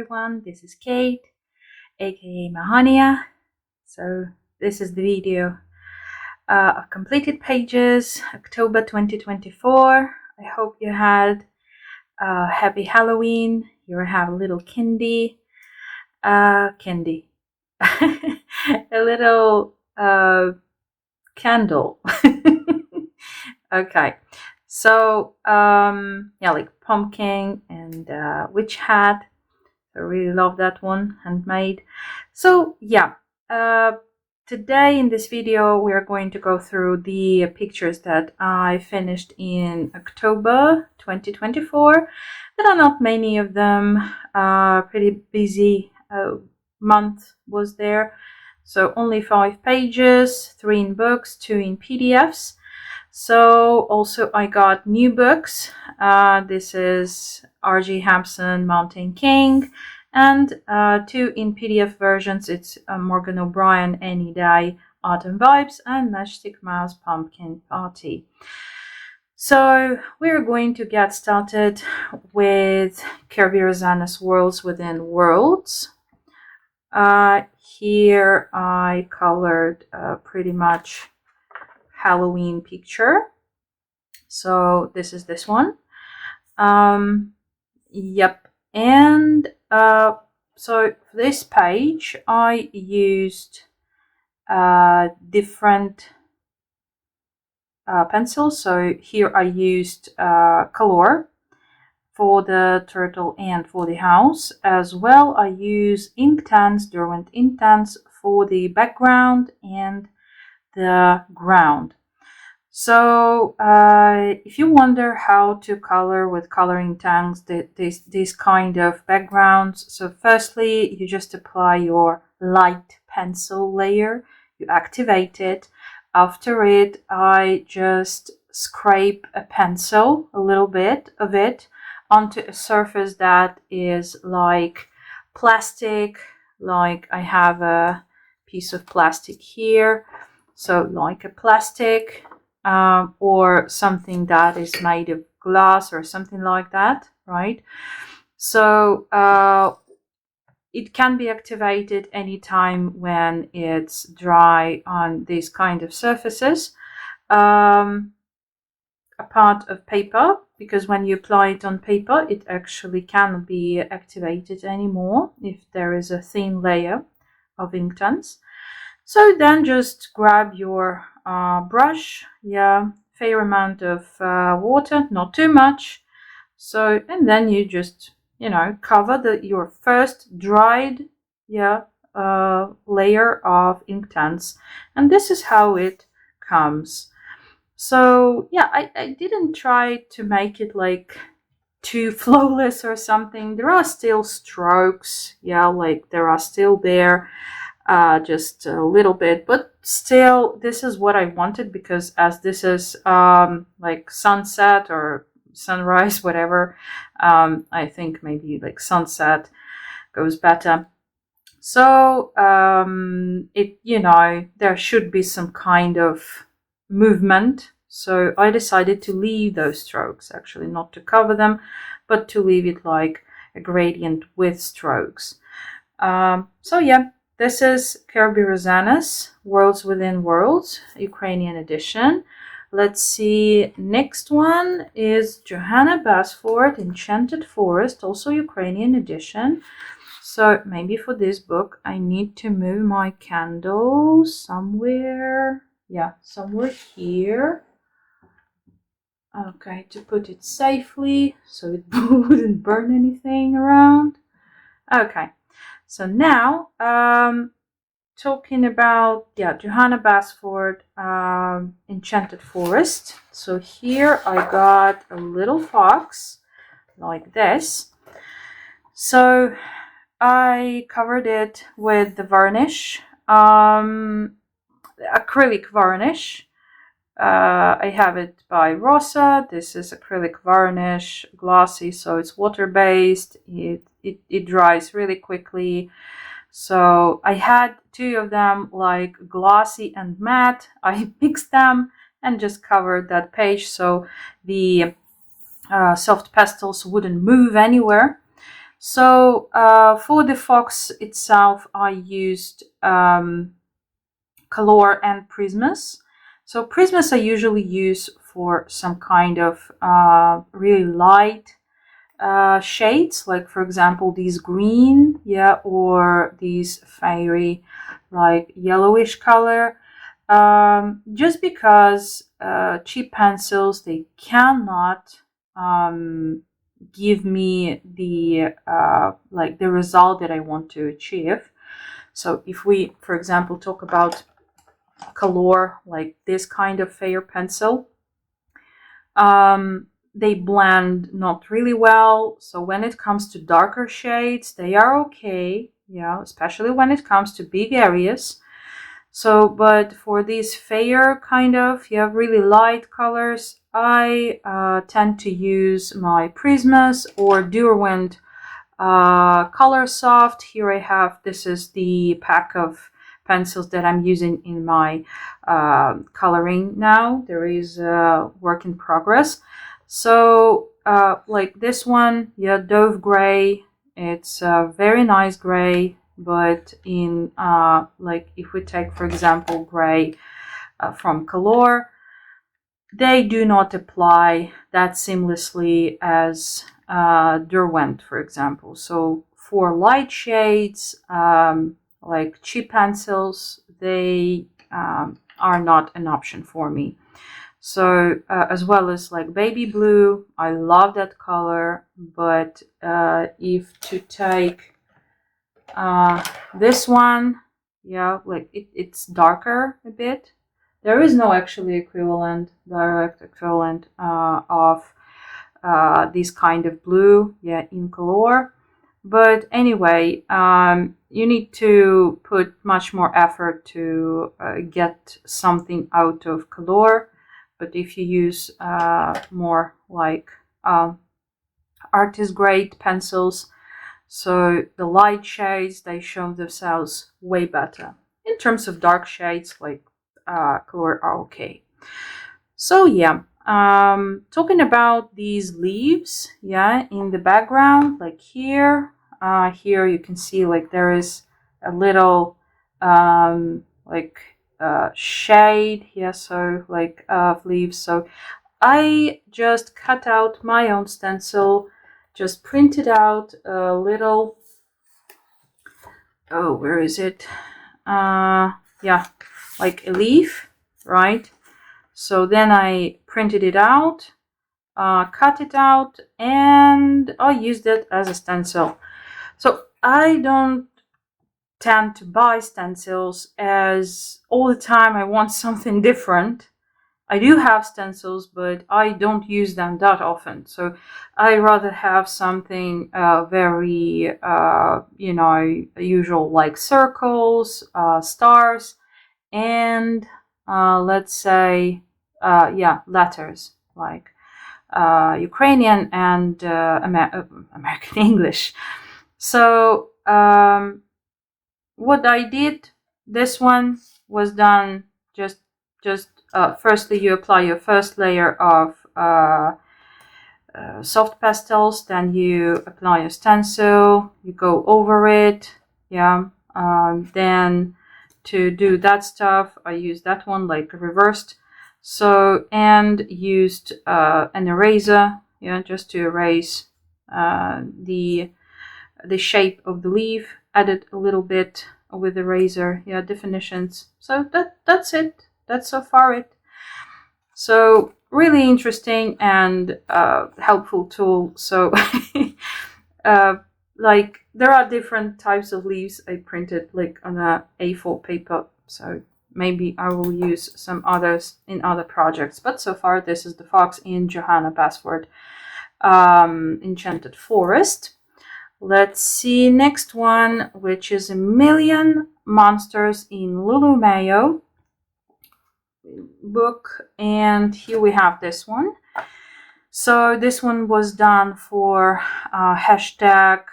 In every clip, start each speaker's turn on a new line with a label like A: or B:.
A: everyone, this is Kate, aka Mahania. So this is the video of completed pages, October 2024. I hope you had a happy Halloween. You have a little candy, a little candle. Okay. So, yeah, like pumpkin and witch hat. I really love that one, handmade. So, yeah, today in this video, we are going to go through the pictures that I finished in October 2024. There are not many of them. Pretty busy month was there. So, only 5 pages, 3 in books, 2 in PDFs. So also I got new books. This is R.G. Hampson, Mountain King, and 2 in PDF versions. It's Morgan O'Brien, Any Day, Autumn Vibes, and Matchstick Mouse, Pumpkin Party. So we're going to get started with Kirby Rosanna's Worlds Within Worlds. Here I colored pretty much Halloween picture. So this is this one. Yep. And so for this page I used different pencils. So here I used color for the turtle and for the house. As well I use Inktense, Derwent Inktense for the background and the ground. So if you wonder how to color with coloring tanks these kind of backgrounds, so firstly you just apply your light pencil layer, you activate it. After it I just scrape a pencil, a little bit of it, onto a surface that is like plastic, like I have a piece of plastic here. So like a plastic or something that is made of glass or something like that, right? So it can be activated anytime when it's dry on these kind of surfaces. A part of paper, because when you apply it on paper, it actually cannot be activated anymore if there is a thin layer of Inktense. So then just grab your brush, yeah, fair amount of water, not too much. So, and then you just, cover your first dried, layer of Inktense. And this is how it comes. So, yeah, I didn't try to make it like too flawless or something. There are still strokes, like there are still there. Just a little bit, but still this is what I wanted, because as this is like sunset or sunrise, whatever, I think maybe like sunset goes better. So there should be some kind of movement, so I decided to leave those strokes, actually not to cover them, but to leave it like a gradient with strokes. So yeah, this is Kirby Rosanna's Worlds Within Worlds, Ukrainian edition. Let's see, next one is Johanna Basford, Enchanted Forest, also Ukrainian edition. So maybe for this book I need to move my candle somewhere. Yeah, somewhere here. Okay, to put it safely so it wouldn't burn anything around. Okay. So now, talking about, Johanna Basford, Enchanted Forest. So here I got a little fox like this. So I covered it with the varnish, acrylic varnish. I have it by Rosa. This is acrylic varnish, glossy, so it's water-based. It dries really quickly. So I had 2 of them, like glossy and matte. I mixed them and just covered that page so the soft pastels wouldn't move anywhere. So for the fox itself, I used Color and Prismas. So Prismas I usually use for some kind of really light shades, like for example these green, yeah, or these fairy like yellowish color. Just because cheap pencils, they cannot give me the like the result that I want to achieve. So if we, for example, talk about color, like this kind of fair pencil, they blend not really well. So when it comes to darker shades, they are okay, yeah, especially when it comes to big areas. So, but for these fair kind of, yeah, really light colors, I tend to use my Prismas or Derwent Color Soft. Here I have, this is the pack of pencils that I'm using in my coloring now. There is a work in progress. So like this one, yeah, Dove Gray. It's a very nice gray, but in like if we take, for example, gray from Color, they do not apply that seamlessly as Derwent, for example. So for light shades, like cheap pencils, they are not an option for me. So as well as like baby blue, I love that color, but if to take this one, yeah, like it's darker a bit. There is no actually direct equivalent of this kind of blue, yeah, in Color. But anyway, you need to put much more effort to get something out of Color. But if you use more like artist grade pencils, so the light shades, they show themselves way better. In terms of dark shades, like Color are okay. So yeah, talking about these leaves, yeah, in the background, like here, here you can see like there is a little like shade here, so like leaves. So I just cut out my own stencil, just printed out a little, oh, where is it? Yeah, like a leaf, right? So then I printed it out, cut it out, and I used it as a stencil. So I don't tend to buy stencils as all the time I want something different. I do have stencils, but I don't use them that often. So I rather have something very, usual, like circles, stars, and let's say, letters like Ukrainian and American English. So what I did, this one was done just firstly you apply your first layer of soft pastels, then you apply your stencil, you go over it, yeah. Then to do that stuff, I used that one like reversed. So, and used an eraser, yeah, just to erase the shape of the leaf. Added a little bit with the razor, yeah, definitions. So that's it. That's so far it. So really interesting and helpful tool. So like there are different types of leaves I printed like on a A4 paper. So maybe I will use some others in other projects. But so far this is the fox in Johanna Basford Enchanted Forest. Let's see next one, which is A Million Monsters in Lulu Mayo book, and here we have this one. So this one was done for hashtag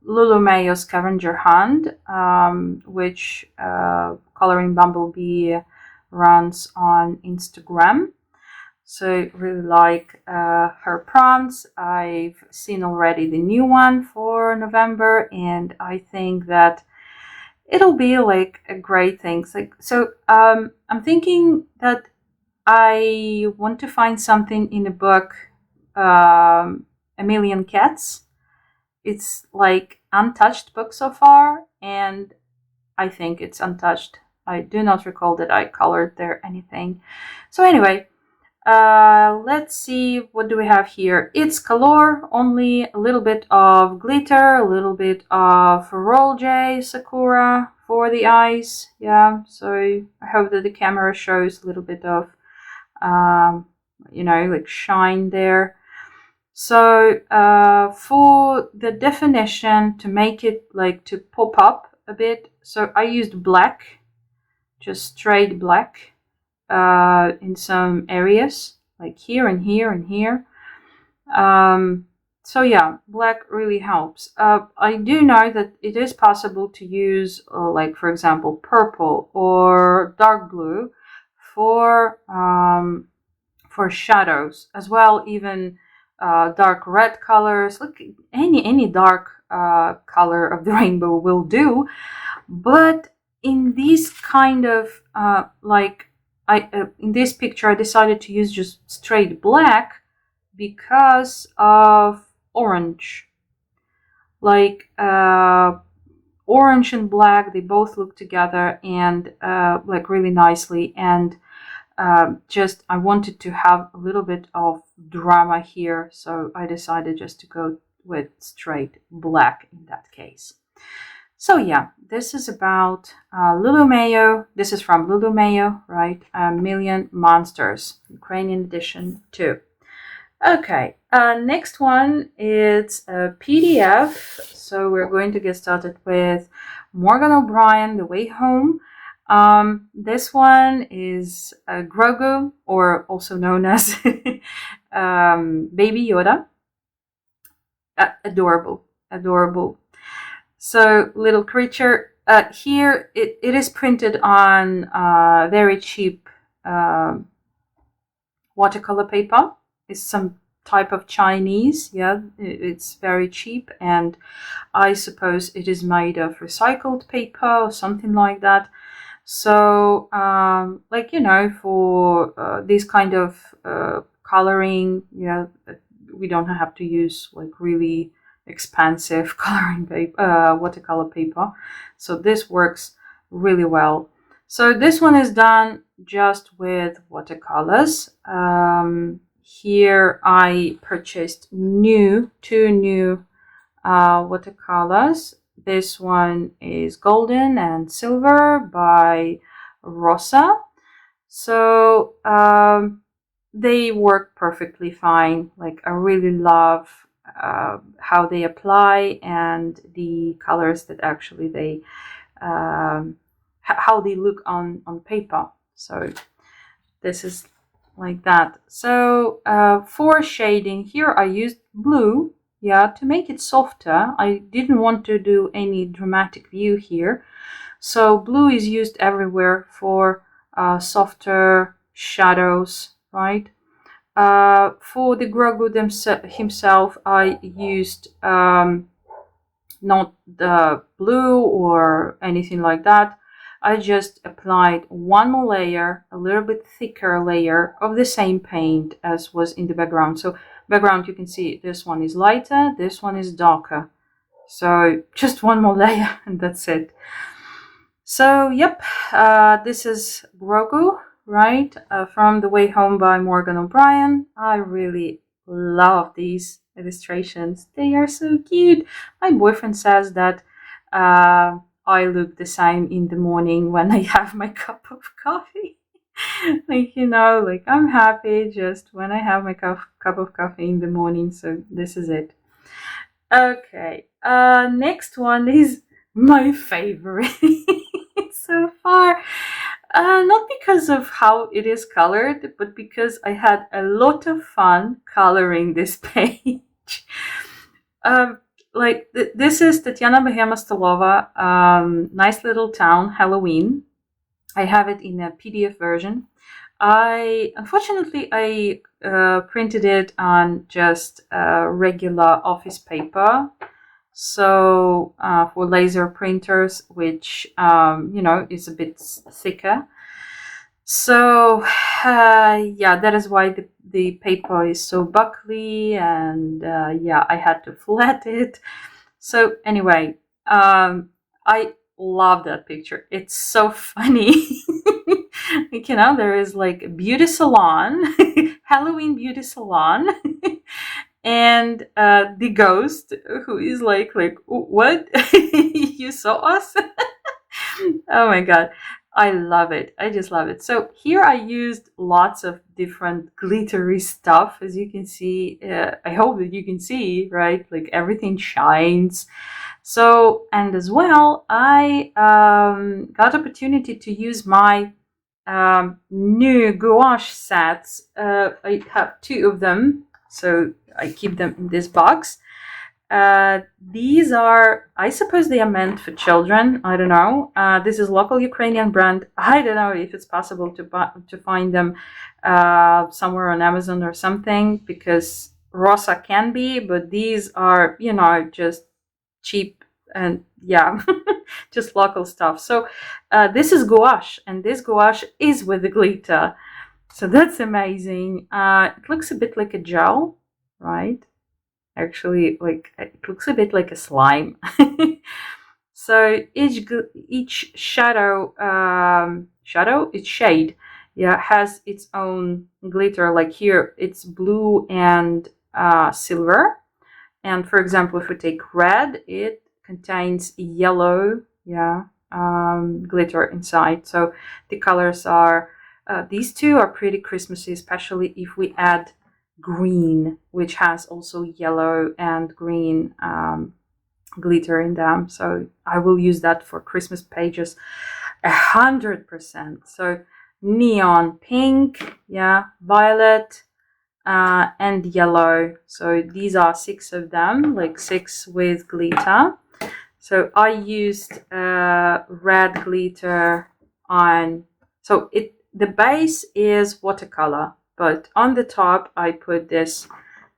A: Lulu Mayo scavenger hunt, which Coloring Bumblebee runs on Instagram. So really like her prompts. I've seen already the new one for November, and I think that it'll be like a great thing. So I'm thinking that I want to find something in the book, A Million Cats. It's like untouched book so far, and I think it's untouched. I do not recall that I colored there anything. So anyway, let's see, what do we have here? It's color, only a little bit of glitter, a little bit of Roll J Sakura for the eyes. Yeah, so I hope that the camera shows a little bit of, like shine there. So for the definition, to make it like to pop up a bit, so I used black, just straight black, in some areas, like here and here and here. So yeah, black really helps. I do know that it is possible to use, like for example, purple or dark blue for shadows as well, even dark red colors. Look, any dark color of the rainbow will do. But in this kind of in this picture, I decided to use just straight black because of orange. Like orange and black, they both look together and like really nicely. And just I wanted to have a little bit of drama here, so I decided just to go with straight black in that case. So yeah, this is about Lulu Mayo. This is from Lulu Mayo, right? A Million Monsters, Ukrainian edition 2. Okay, next one is a PDF. So we're going to get started with Morgan O'Brien, The Way Home. This one is Grogu, or also known as Baby Yoda. Adorable. So little creature. Here it is printed on very cheap watercolor paper. It's some type of Chinese. Yeah, it's very cheap, and I suppose it is made of recycled paper or something like that. So for this kind of coloring, yeah, we don't have to use like really expensive coloring paper, watercolor paper. So this works really well. So this one is done just with watercolors. Here I purchased two new watercolors. This one is golden and silver by Rosa. So they work perfectly fine. Like I really love how they apply and the colors that actually they how they look on paper. So this is like that. So for shading, here I used blue, yeah, to make it softer. I didn't want to do any dramatic view here, so blue is used everywhere for softer shadows, right? For the Grogu himself, I used not the blue or anything like that. I just applied one more layer, a little bit thicker layer of the same paint as was in the background. So background, you can see this one is lighter, this one is darker. So just one more layer and that's it. So yep, this is Grogu, right? From The Way Home by Morgan O'Brien. I really love these illustrations. They are so cute. My boyfriend says that I look the same in the morning when I have my cup of coffee. like I'm happy just when I have my cup of coffee in the morning. So this is it. Okay, next one is my favorite so far. Not because of how it is colored, but because I had a lot of fun coloring this page. This is Tatiana Bahema Stolova, Nice Little Town, Halloween. I have it in a PDF version. Unfortunately, I printed it on just regular office paper. So for laser printers, which is a bit thicker. So yeah, that is why the paper is so buckly, and yeah, I had to flat it. So anyway, I love that picture. It's so funny. Like, there is like a beauty salon, Halloween beauty salon, and the ghost who is like, what? You saw us? Oh my god. I love it. I just love it. So here I used lots of different glittery stuff, as you can see. I hope that you can see, right? Like everything shines. So, and as well, I got opportunity to use my new gouache sets. I have 2 of them, so I keep them in this box. These are, I suppose they are meant for children. I don't know. This is local Ukrainian brand. I don't know if it's possible to find them somewhere on Amazon or something, because Rosa can be, but these are, just cheap and yeah, just local stuff. So this is gouache, and this gouache is with the glitter. So that's amazing. It looks a bit like a gel, right? Actually, like, it looks a bit like a slime. So each each shade, yeah, has its own glitter. Like here, it's blue and silver. And for example, if we take red, it contains yellow, yeah, glitter inside. So the colors are these 2 are pretty Christmassy, especially if we add green, which has also yellow and green glitter in them. So I will use that for Christmas pages 100%. So neon pink, yeah, violet, and yellow. So these are 6 of them, like 6 with glitter. So I used red glitter on. So the base is watercolor, but on the top I put this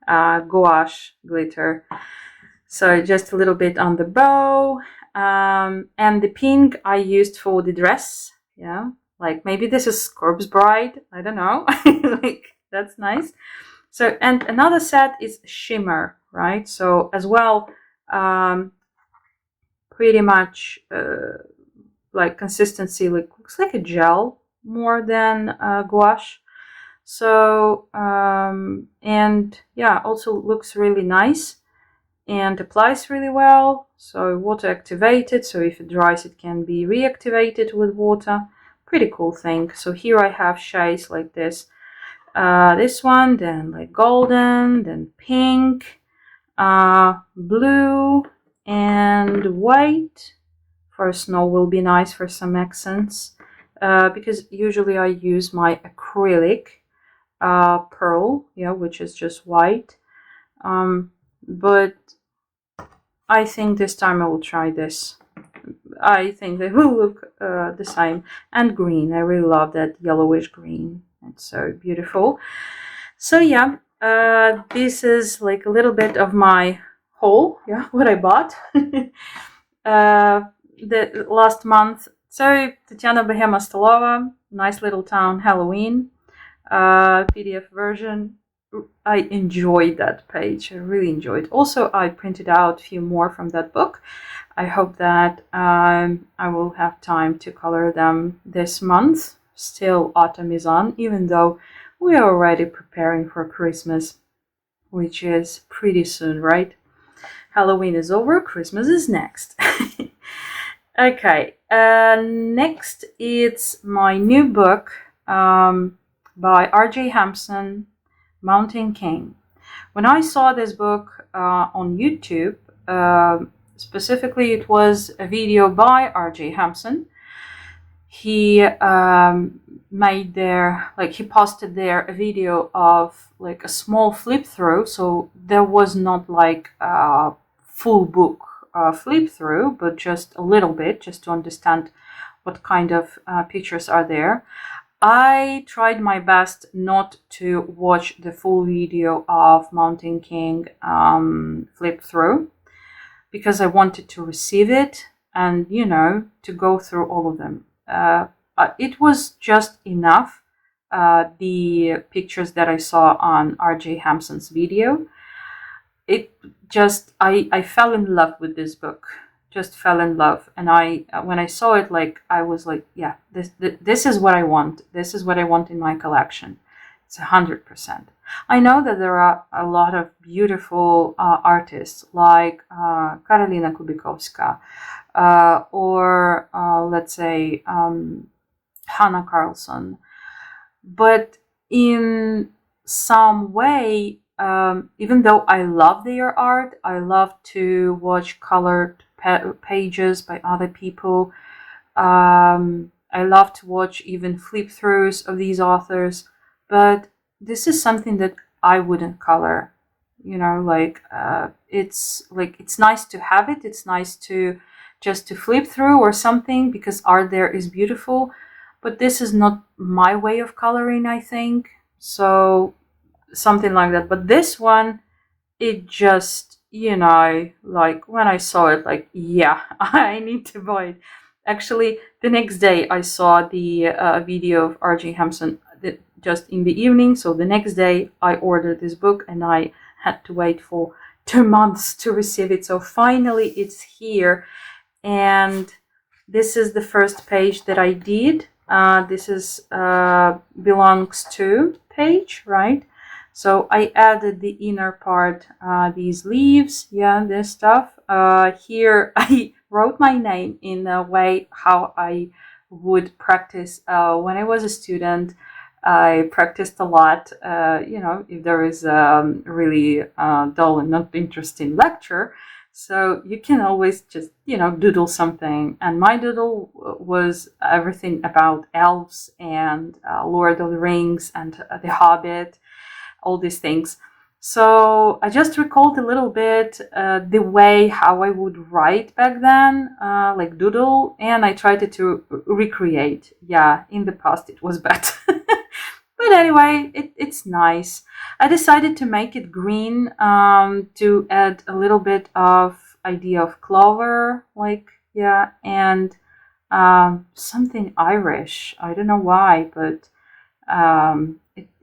A: gouache glitter. So just a little bit on the bow, and the pink I used for the dress. Yeah, like maybe this is Corpse Bride. I don't know. Like, that's nice. So, and another set is shimmer, right? So as well, pretty much like consistency, like looks like a gel more than gouache. So and yeah, also looks really nice and applies really well. So water activated, so if it dries it can be reactivated with water. Pretty cool thing. So here I have shades like this. This one, then like golden, then pink, blue, and white. For snow will be nice for some accents, because usually I use my acrylic pearl, yeah, which is just white. But I think this time I will try this. I think they will look the same. And green, I really love that yellowish green. It's so beautiful. So yeah, this is like a little bit of my haul, yeah, what I bought the last month. So Tatiana Behema Stolova, nice little town, Halloween, PDF version. I enjoyed that page. I really enjoyed. Also, I printed out a few more from that book. I hope that I will have time to color them this month. Still, autumn is on, even though we are already preparing for Christmas, which is pretty soon, right? Halloween is over, Christmas is next. Okay, next it's my new book by R.J. Hampson, Mountain King. When I saw this book on YouTube, specifically it was a video by R.J. Hampson. He made there, like he posted there a video of like a small flip through. So there was not like a full book flip through, but just a little bit, just to understand what kind of pictures are there. I tried my best not to watch the full video of Mountain King flip through, because I wanted to receive it and, you know, to go through all of them. It was just enough, the pictures that I saw on RJ Hampson's video. It just, I fell in love with this book. Just fell in love. And when I saw it, like, I was like, yeah, this is what I want. This is what I want in my collection. It's 100%. I know that there are a lot of beautiful artists like Karolina Kubikowska, or let's say Hannah Carlson. But in some way, even though I love their art, I love to watch colored pages by other people. I love to watch even flip throughs of these authors, but this is something that I wouldn't color. You know, like it's nice to have it. It's nice to just to flip through or something, because art there is beautiful, but this is not my way of coloring, I think. So something like that. But this one, it just, you know, like when I saw it, like, yeah, I need to buy it. Actually, the next day I saw the video of R.J. Hampson just in the evening. So the next day I ordered this book, and I had to wait for 2 months to receive it. So finally it's here. And this is the first page that I did. This is belongs to page, right? So I added the inner part, these leaves, yeah, this stuff. Here I wrote my name in a way how I would practice when I was a student. I practiced a lot, you know, if there is a really dull and not interesting lecture. So you can always just, you know, doodle something. And my doodle was everything about elves and Lord of the Rings and the Hobbit, all these things. So I just recalled a little bit the way how I would write back then, like doodle, and I tried to recreate. Yeah, in the past it was better. But anyway, it's nice. I decided to make it green to add a little bit of idea of clover, like, yeah, and something Irish. I don't know why, but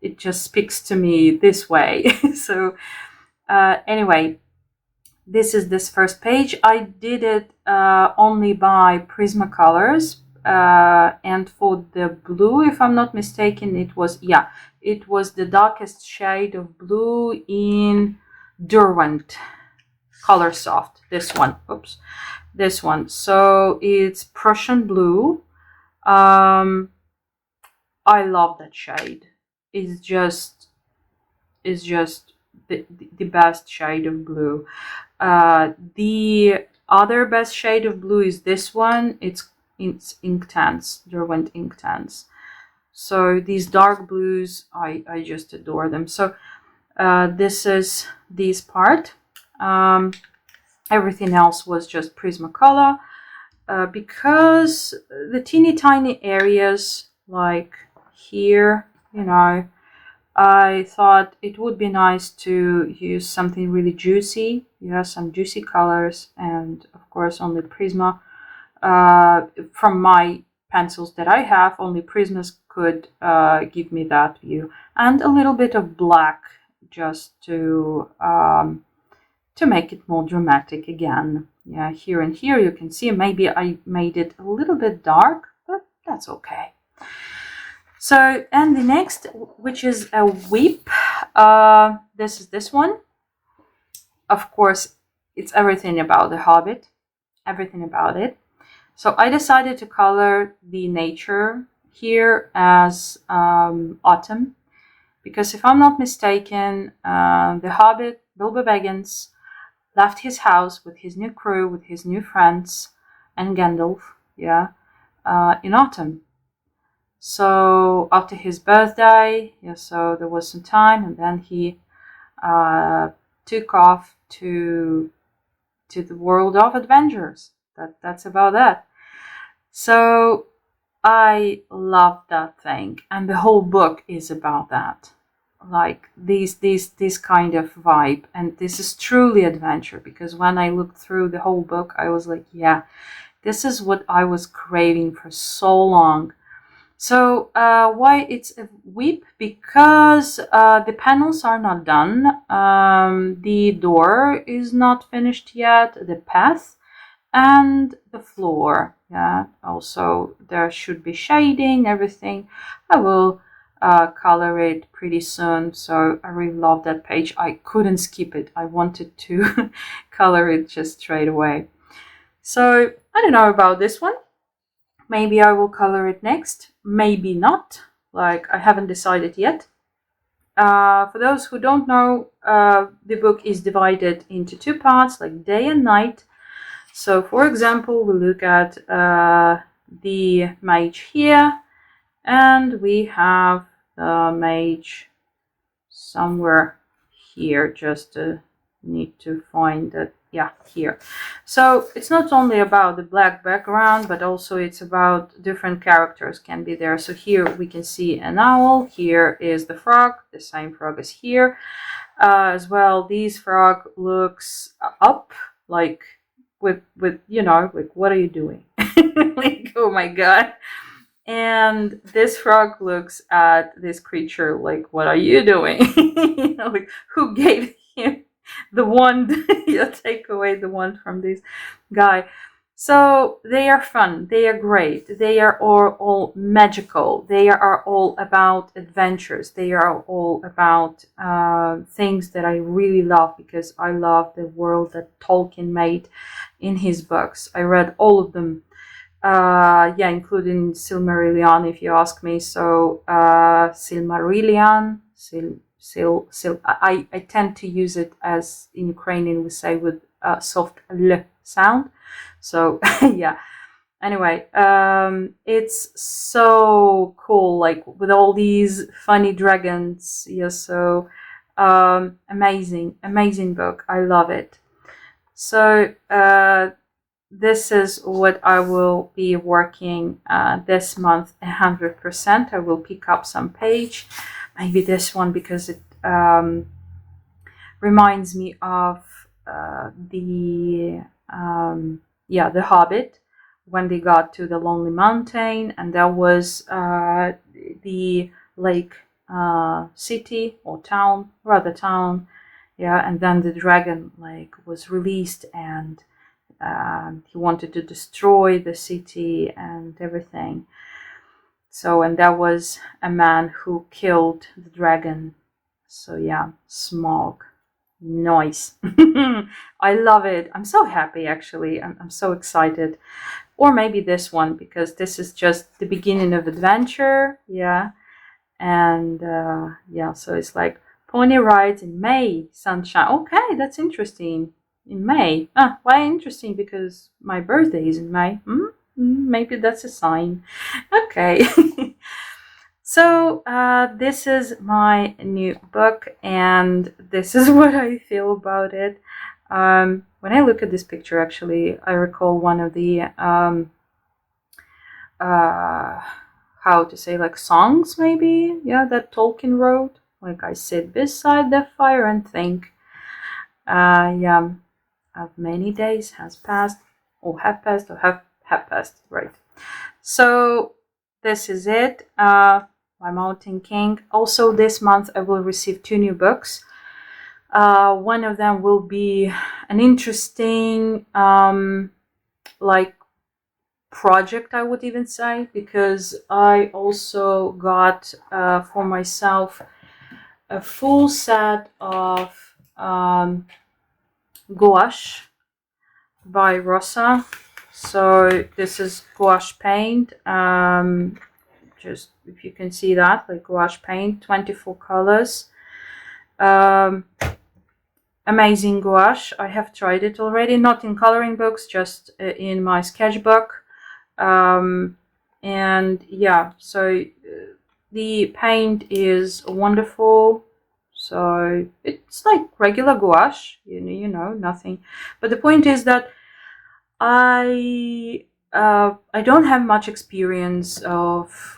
A: it just speaks to me this way. So anyway, this is this first page. I did it only by Prismacolors. And for the blue, if I'm not mistaken, it was the darkest shade of blue in Derwent Color Soft. This one, this one. So it's Prussian blue. I love that shade. It's just the best shade of blue. The other best shade of blue is this one. It's Inktense, Derwent Inktense. So these dark blues, I just adore them. So this is this part. Everything else was just Prismacolor, because the teeny tiny areas like here, you know, I thought it would be nice to use something really juicy. Yeah, some juicy colors, and of course only Prisma. From my pencils that I have, only Prismas could give me that view, and a little bit of black just to make it more dramatic again. Yeah, here and here you can see maybe I made it a little bit dark, but that's okay. So, and the next, which is a whip, this is this one. Of course, it's everything about the Hobbit, everything about it. So I decided to color the nature here as autumn, because if I'm not mistaken, the Hobbit, Bilbo Baggins, left his house with his new crew, with his new friends, and Gandalf, yeah, in autumn. So after his birthday, yeah, so there was some time, and then he took off to the world of adventures. That's about that. So I love that thing, and the whole book is about that. Like this kind of vibe, and this is truly adventure, because when I looked through the whole book, I was like, yeah, this is what I was craving for so long. So why it's a whip? Because the panels are not done. The door is not finished yet. The path and the floor. Yeah. Also, there should be shading, everything. I will color it pretty soon. So I really love that page. I couldn't skip it. I wanted to color it just straight away. So I don't know about this one. Maybe I will color it next. Maybe not. Like, I haven't decided yet. For those who don't know, the book is divided into two parts, like day and night. So, for example, we look at the mage here, and we have the mage somewhere here. Just need to find it. Yeah, here. So it's not only about the black background, but also it's about different characters can be there. So here we can see an owl. Here is the frog. The same frog is here as well. This frog looks up, like with you know, like, what are you doing? Like, oh my god. And this frog looks at this creature like, what are you doing? You know, like, who gave him the wand? You take away the wand from this guy. So they are fun, they are great, they are all magical, they are all about adventures, they are all about things that I really love, because I love the world that Tolkien made in his books. I read all of them, yeah, including Silmarillion, if you ask me. So Silmarillion, I tend to use it as in Ukrainian we say with soft l sound. So yeah. Anyway, it's so cool, like with all these funny dragons. Yeah, so amazing book. I love it. So this is what I will be working this month 100%. I will pick up some page, maybe this one, because it reminds me of the Hobbit, when they got to the Lonely Mountain, and there was the lake city or town, rather town, yeah, and then the dragon like was released, and he wanted to destroy the city and everything. So, and there was a man who killed the dragon. So yeah, Smog. Nice. I love it. I'm so happy, actually. I'm so excited. Or maybe this one, because this is just the beginning of adventure. Yeah. And yeah, so it's like pony rides in May, sunshine. Okay, that's interesting. In May. Why interesting? Because my birthday is in May. Maybe that's a sign. Okay. So this is my new book, and this is what I feel about it. When I look at this picture, actually, I recall one of the how to say, like, songs, maybe, yeah, that Tolkien wrote. Like, I sit beside the fire and think. Yeah, of many days has passed, or have passed, or have passed, right? So this is it. My Mountain King. Also, this month I will receive 2 new books. One of them will be an interesting, like, project, I would even say, because I also got for myself a full set of gouache by Rosa. So this is gouache paint. Just if you can see that, like gouache paint, 24 colors. Amazing gouache. I have tried it already, not in coloring books, just in my sketchbook. And yeah, so the paint is wonderful. So it's like regular gouache, you know, nothing. But the point is that I I don't have much experience of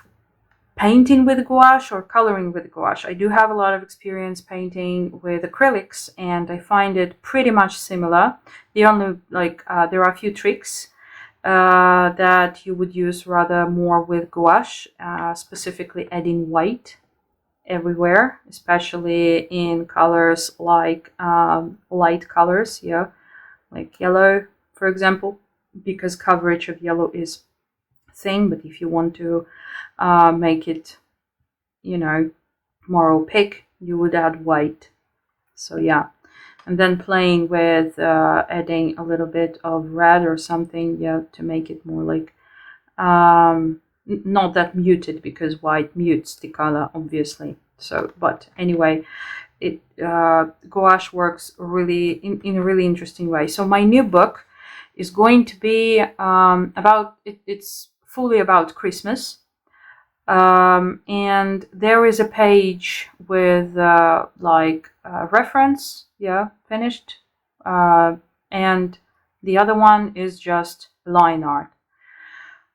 A: painting with gouache or coloring with gouache. I do have a lot of experience painting with acrylics, and I find it pretty much similar. The only there are a few tricks that you would use rather more with gouache, specifically adding white everywhere, especially in colors like light colors, yeah, like yellow, for example, because coverage of yellow is thin. But if you want to make it, more opaque, you would add white. So yeah, and then playing with adding a little bit of red or something, yeah, to make it more like not that muted, because white mutes the color, obviously. So, but anyway, it gouache works really in a really interesting way. So my new book is going to be about it's fully about Christmas. And there is a page with reference, yeah, finished, and the other one is just line art.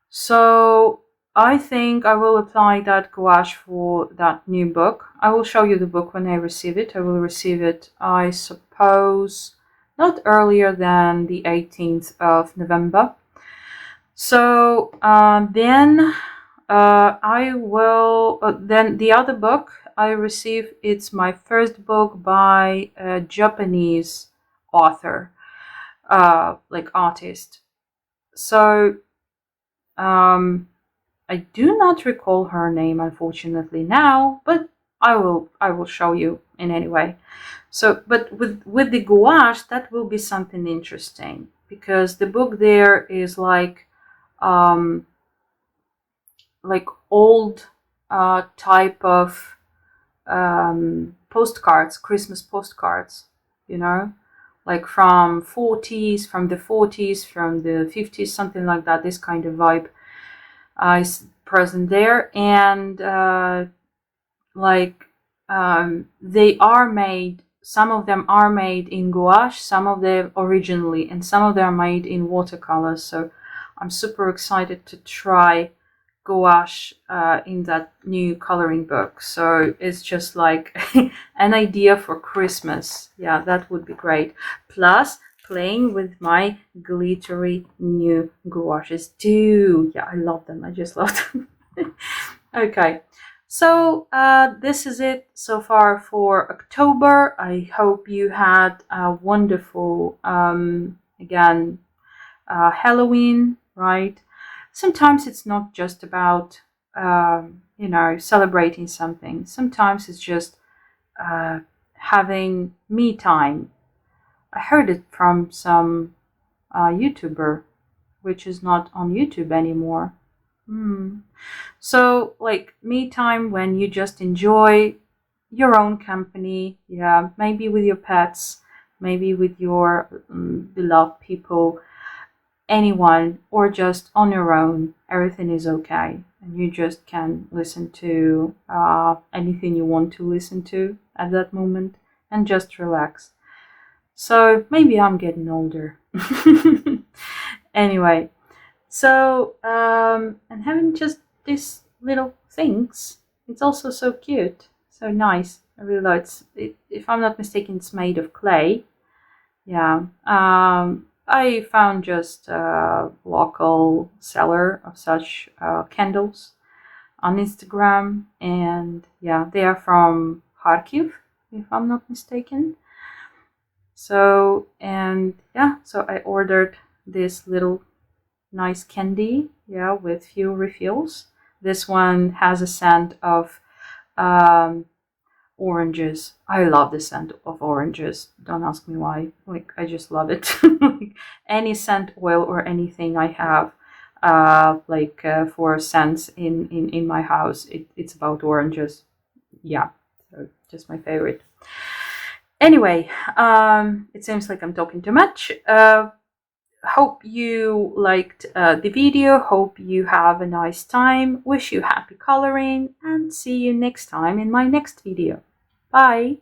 A: So I think I will apply that gouache for that new book. I will show you the book when I receive it. I will receive it, I suppose, not earlier than the 18th of November. So then I will, then the other book I receive, it's my first book by a Japanese author, artist. So I do not recall her name, unfortunately, now, but I will show you in any way. So, but with the gouache, that will be something interesting, because the book there is like old type of postcards, Christmas postcards, like from the 40s, from the 50s, something like that. This kind of vibe is present there, and they are made. Some of them are made in gouache, some of them originally, and some of them are made in watercolors. So I'm super excited to try gouache in that new coloring book. So it's just like an idea for Christmas. Yeah, that would be great. Plus playing with my glittery new gouaches too. Yeah, I love them. I just love them. Okay. So this is it so far for October. I hope you had a wonderful, Halloween, right? Sometimes it's not just about, celebrating something. Sometimes it's just having me time. I heard it from some YouTuber, which is not on YouTube anymore. So, like me time when you just enjoy your own company, yeah, maybe with your pets, maybe with your beloved people, anyone, or just on your own. Everything is okay, and you just can listen to anything you want to listen to at that moment and just relax. So maybe I'm getting older. Anyway, so and having just these little things, it's also so cute, so nice. I really like it. If I'm not mistaken, it's made of clay. Yeah. I found just a local seller of such candles on Instagram, and yeah, they are from Kharkiv, if I'm not mistaken. So, and yeah, so I ordered this little nice candy, yeah, with few refills. This one has a scent of um, oranges. I love the scent of oranges. Don't ask me why. Like, I just love it. Like, any scent oil or anything I have, for scents in my house, it's about oranges. Yeah, so just my favorite. Anyway, it seems like I'm talking too much. Hope you liked the video. Hope you have a nice time. Wish you happy coloring, and see you next time in my next video. Bye.